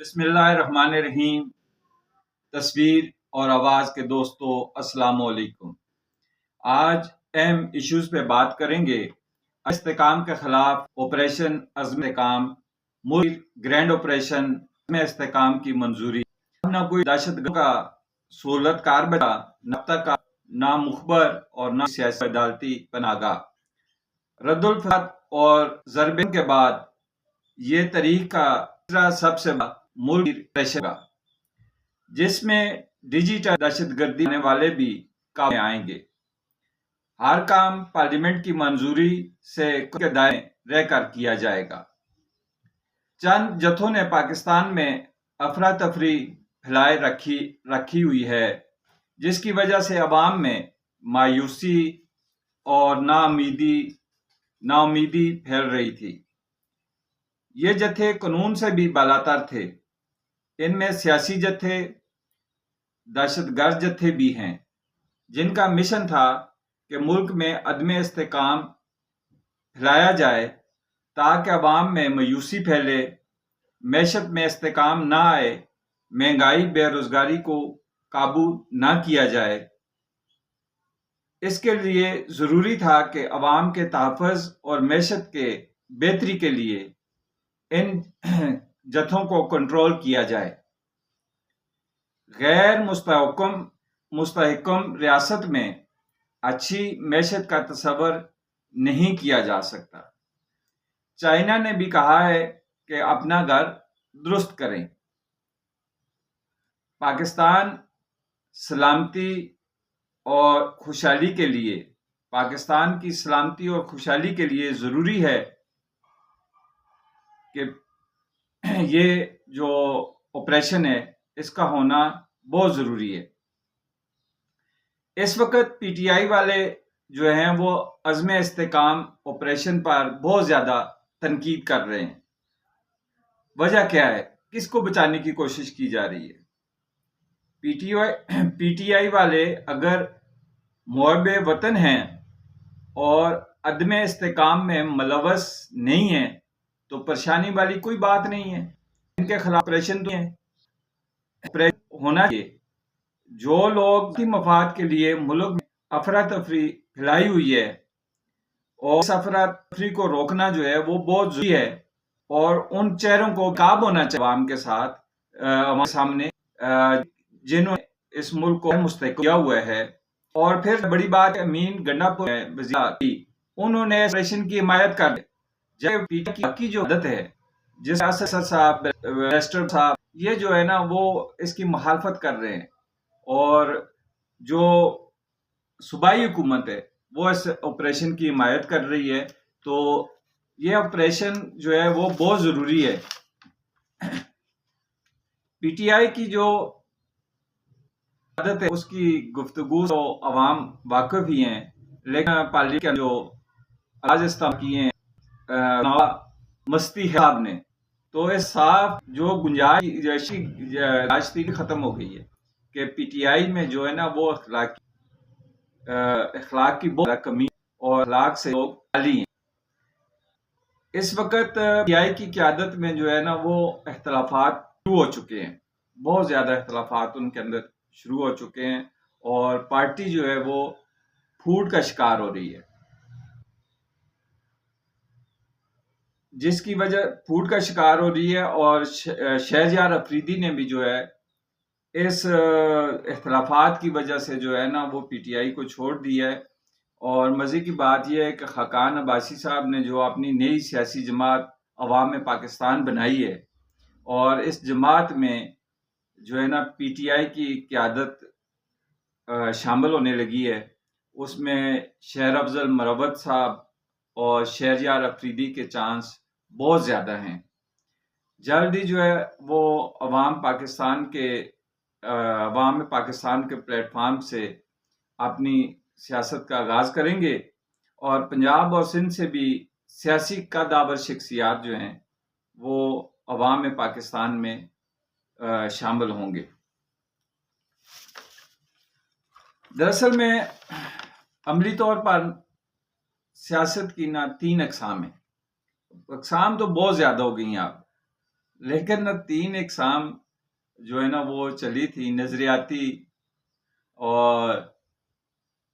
بسم اللہ الرحمن الرحیم۔ تصویر اور آواز کے دوستو السلام علیکم۔ آج اہم ایشوز پہ بات کریں گے۔ استحکام کے خلاف آپریشن عزم استحکام، ملک گرینڈ آپریشن عزم استحکام کی منظوری۔ نہ کوئی دہشت گرد کا سہولت کار بچا، نہ کا نہ مخبر اور نہ سیاسی عدالتی پناہ گاہ۔ رد الفعل اور ضربن کے بعد یہ تاریخ کا تیسرا سب سے بڑا ملک آپریشن کا، جس میں ڈیجیٹل دہشت گردی کرنے والے بھی کام آئیں گے۔ ہر کام پارلیمنٹ کی منظوری سے کے دائرے میں رہ کر کیا جائے گا۔ چند جتھوں نے پاکستان میں افراتفری پھیلائے رکھی ہوئی ہے، جس کی وجہ سے عوام میں مایوسی اور ناامیدی پھیل رہی تھی۔ یہ جتھے قانون سے بھی بالاتر تھے۔ ان میں سیاسی جتھے، دہشت گرد جتھے بھی ہیں، جن کا مشن تھا کہ ملک میں عدم استحکام پھیلایا جائے تاکہ عوام میں مایوسی پھیلے، معیشت میں استحکام نہ آئے، مہنگائی بے روزگاری کو قابو نہ کیا جائے۔ اس کے لیے ضروری تھا کہ عوام کے تحفظ اور معیشت کے بہتری کے لیے ان جتھوں کو کنٹرول کیا جائے۔ غیر مستحکم ریاست میں اچھی معیشت کا تصور نہیں کیا جا سکتا۔ چائنا نے بھی کہا ہے کہ اپنا گھر درست کریں۔ پاکستان سلامتی اور خوشحالی کے لیے، پاکستان کی سلامتی اور خوشحالی کے لیے ضروری ہے کہ یہ جو آپریشن ہے اس کا ہونا بہت ضروری ہے۔ اس وقت پی ٹی آئی والے جو ہیں وہ عزم استحکام آپریشن پر بہت زیادہ تنقید کر رہے ہیں۔ وجہ کیا ہے؟ کس کو بچانے کی کوشش کی جا رہی ہے؟ پی ٹی آئی والے اگر محب وطن ہیں اور عدم استحکام میں ملوث نہیں ہیں تو پریشانی والی کوئی بات نہیں ہے۔ ان کے خلاف آپریشن تو ہونا چاہیے۔ جو لوگ کی مفاد کے لیے ملک میں افراتفری پھیلائی ہوئی ہے، اور اس افراتفری کو روکنا جو ہے وہ بہت ضروری ہے، اور ان چہروں کو قابو ہونا چاہیے عوام کے ساتھ، عوام سامنے، جنہوں نے اس ملک کو مستحکم کیا ہوا ہے۔ اور پھر بڑی بات امین گنڈا پور وزیر، انہوں نے آپریشن کی حمایت کر دی، جب پی ٹی آئی کی جو عادت ہے، جس اسد صاحب، بیرسٹر صاحب، یہ جو ہے نا وہ اس کی مخالفت کر رہے ہیں، اور جو صوبائی حکومت ہے وہ اس آپریشن کی حمایت کر رہی ہے۔ تو یہ آپریشن جو ہے وہ بہت ضروری ہے۔ پی ٹی آئی کی جو عادت ہے اس کی گفتگو تو عوام واقف ہی ہیں، لیکن پارلیمنٹ کے جو راجستھان کی ہیں مستی صاحب نے، تو اس صاف جو گنجائش تھی ختم ہو گئی ہے کہ پی ٹی آئی میں جو ہے نا وہ اخلاق کی بہت کمی اور اخلاق سے لوگ خالی ہیں۔ اس وقت پی ٹی آئی کی قیادت میں جو ہے نا وہ اختلافات شروع ہو چکے ہیں، بہت زیادہ اختلافات ان کے اندر شروع ہو چکے ہیں، اور پارٹی جو ہے وہ پھوٹ کا شکار ہو رہی ہے، جس کی وجہ پھوٹ کا شکار ہو رہی ہے۔ اور شہریار افریدی نے بھی جو ہے اس اختلافات کی وجہ سے جو ہے نا وہ پی ٹی آئی کو چھوڑ دیا ہے۔ اور مزے کی بات یہ ہے کہ خاقان عباسی صاحب نے جو اپنی نئی سیاسی جماعت عوام پاکستان بنائی ہے، اور اس جماعت میں جو ہے نا پی ٹی آئی کی قیادت شامل ہونے لگی ہے، اس میں شہر افضل مروت صاحب اور شہریار افریدی کے چانس بہت زیادہ ہیں۔ جلد ہی جو ہے وہ عوام پاکستان کے پلیٹ فارم سے اپنی سیاست کا آغاز کریں گے، اور پنجاب اور سندھ سے بھی سیاسی قدآور شخصیات جو ہیں وہ عوام پاکستان میں شامل ہوں گے۔ دراصل میں عملی طور پر سیاست کی تین اقسام ہیں۔ اقسام تو بہت زیادہ ہو گئی ہیں اب، لیکن 3 اقسام جو ہے نا وہ چلی تھی، نظریاتی اور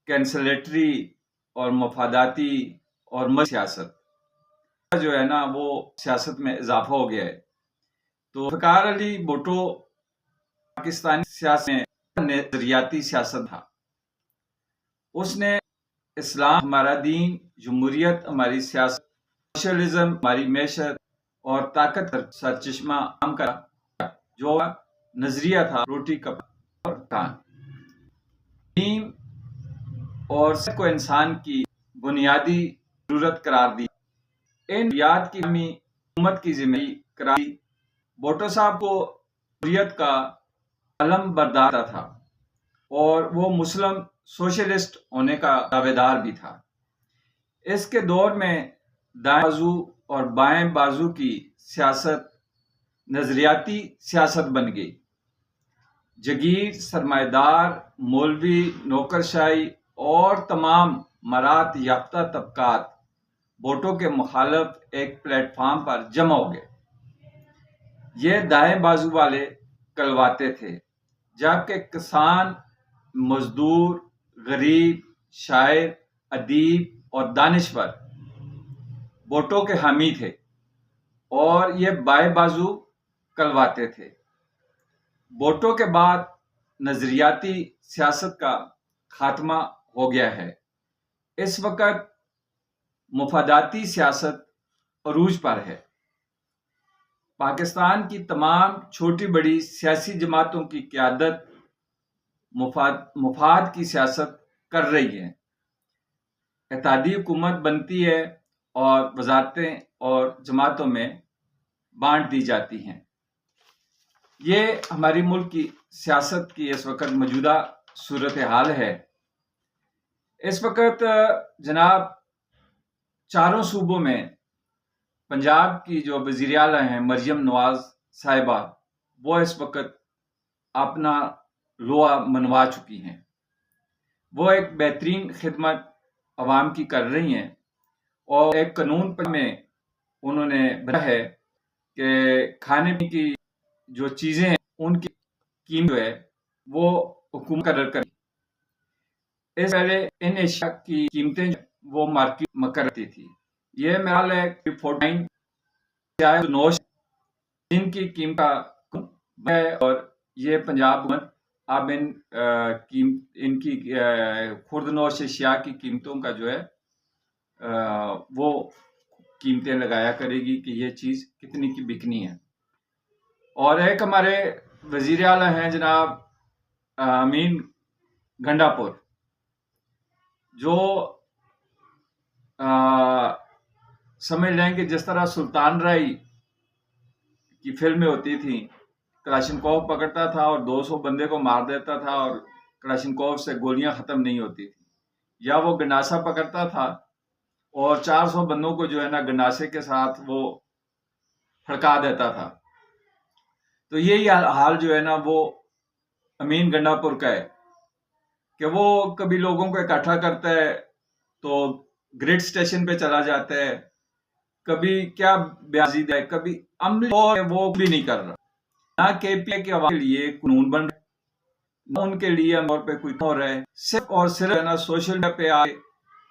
کینسلیٹری اور مفاداتی اور سیاست جو ہے نا وہ سیاست میں اضافہ ہو گیا ہے. تو فقار علی بھٹو پاکستانی سیاست میں نظریاتی سیاست تھا. اس نے اسلام ہمارا دین، جمہوریت ہماری سیاست، سوشلزم ہماری معیشت اور طاقت سرچشمہ عام کا جو نظریہ تھا روٹی کپڑا اور کان، دین اور سب کو انسان کی بنیادی ضرورت قرار دی. ان یاد کی کمی حکومت کی ذمہ داری قرار دی. بھٹو صاحب کو جمہوریت کا علم بردار تھا اور وہ مسلم سوشلسٹ ہونے کا دعوے دار بھی تھا. اس کے دور میں دائیں بازو اور بائیں بازو کی سیاست نظریاتی سیاست بن گئی. جگیر، سرمایہ دار، مولوی، نوکرشاہی اور تمام مرات یافتہ طبقات بھٹو کے مخالف ایک پلیٹ فارم پر جمع ہو گئے. یہ دائیں بازو والے کلواتے تھے، جبکہ کسان، مزدور، غریب، شاعر، ادیب اور دانشور بھٹو کے حامی تھے اور یہ بائیں بازو کلواتے تھے. بھٹو کے بعد نظریاتی سیاست کا خاتمہ ہو گیا ہے. اس وقت مفاداتی سیاست عروج پر ہے. پاکستان کی تمام چھوٹی بڑی سیاسی جماعتوں کی قیادت مفاد کی سیاست کر رہی ہے. اتحادی حکومت بنتی ہے اور وزارتیں اور جماعتوں میں بانٹ دی جاتی ہیں. یہ ہماری ملک کی سیاست کی اس وقت موجودہ صورتحال ہے. اس وقت جناب چاروں صوبوں میں پنجاب کی جو وزیر اعلیٰ ہیں مریم نواز صاحبہ، وہ اس وقت اپنا لوا منوا چکی ہیں. وہ ایک بہترین خدمت عوام کی کر رہی ہیں اور ایک قانون میں انہوں نے بنا ہے کہ کھانے پینے کی جو چیزیں ہیں ان کی قیمت جو ہے وہ حکومت مقرر کرے. اس پہلے ان اشیاء کی قیمتیں وہ مارکیٹ مقرر کرتی تھی. یہ میرا خیال ہے کہ 49 نوش جن کی قیمت ہے اور یہ پنجاب حکومت اب ان کی خرد نوش اشیاء کی قیمتوں کا جو ہے وہ قیمتیں لگایا کرے گی کہ یہ چیز کتنی کی بکنی ہے. اور ایک ہمارے وزیر اعلیٰ ہیں جناب امین گنڈا پور، جو سمجھ لیں کہ جس طرح سلطان رائی کی فلمیں ہوتی تھیں، کلاشنکوف پکڑتا تھا اور 200 بندے کو مار دیتا تھا اور کلاشنکوف سے گولیاں ختم نہیں ہوتی تھی، یا وہ گناسا پکڑتا تھا اور 400 بندوں کو جو ہے نا گناسے کے ساتھ وہ پھڑکا دیتا تھا. تو یہی حال جو ہے نا وہ امین گنڈا پور کا ہے کہ وہ کبھی لوگوں کو اکٹھا کرتا ہے تو گریڈ سٹیشن پہ چلا جاتا ہے، کبھی کیا بیازی ہے، کبھی عملی وہ بھی نہیں کر رہا. نہ کے پی اے کے عوام کے لیے قانون بن رہا، نہ ان کے لیے طور پہ کوئی ہو رہا ہے. صرف اور صرف نا سوشل میڈیا پہ آئے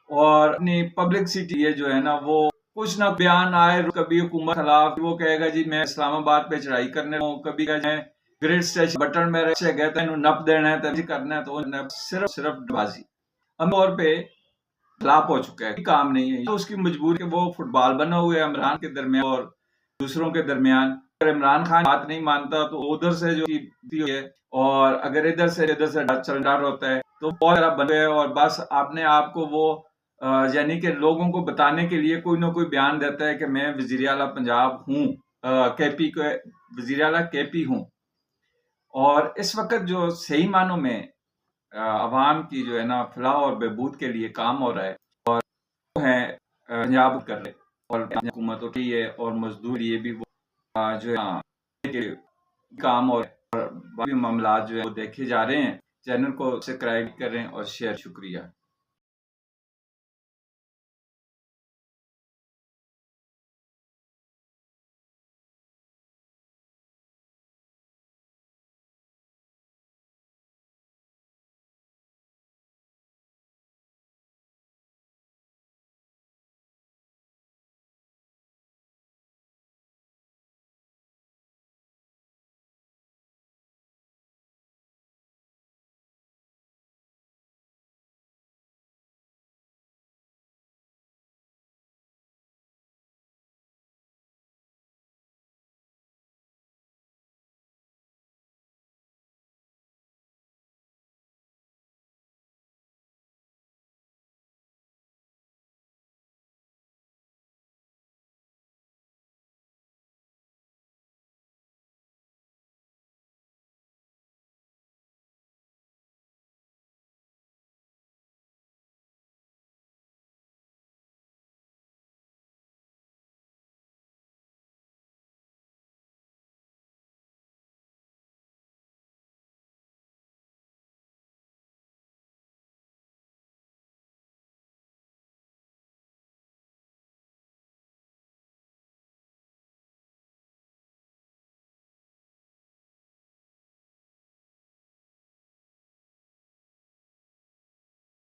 اور اپنی پبلکسٹی یہ جو ہے نا وہ کچھ نہ بیان آئے، کبھی حکومت خلاف وہ کہے گا جی میں اسلام آباد پہ چڑھائی کرنے ہوں، کبھی کہے گریڈ سٹیشن بٹن میں رہے گئے انہوں نپ دینا ہے تو کرنا ہے، تو صرف بازی عام طور پہ خلاف ہو چکا ہے. کام نہیں ہے، اس کی مجبوری کہ وہ فٹ بال بنا ہوا ہے عمران کے درمیان اور دوسروں کے درمیان. اگر عمران خان بات نہیں مانتا تو ادھر سے جو ہے اور اگر ادھر سے چل ڈر ہوتا ہے تو بہت بڑا بن گیا ہے. اور بس آپ کو وہ یعنی کہ لوگوں کو بتانے کے لیے کوئی نہ کوئی بیان دیتا ہے کہ میں وزیر اعلیٰ پنجاب ہوں، کے پی کے وزیر اعلیٰ کے پی ہوں. اور اس وقت جو صحیح معنوں میں عوام کی جو ہے نا فلاح اور بہبود کے لیے کام ہو رہا ہے اور وہ ہے پنجاب کر رہے اور حکومت اٹھی ہے اور مزدور یہ بھی جو ہے کام ہو رہا ہے اور باقی معاملات جو ہے وہ دیکھے جا رہے ہیں. چینل کو سبسکرائب کریں اور شیئر. شکریہ.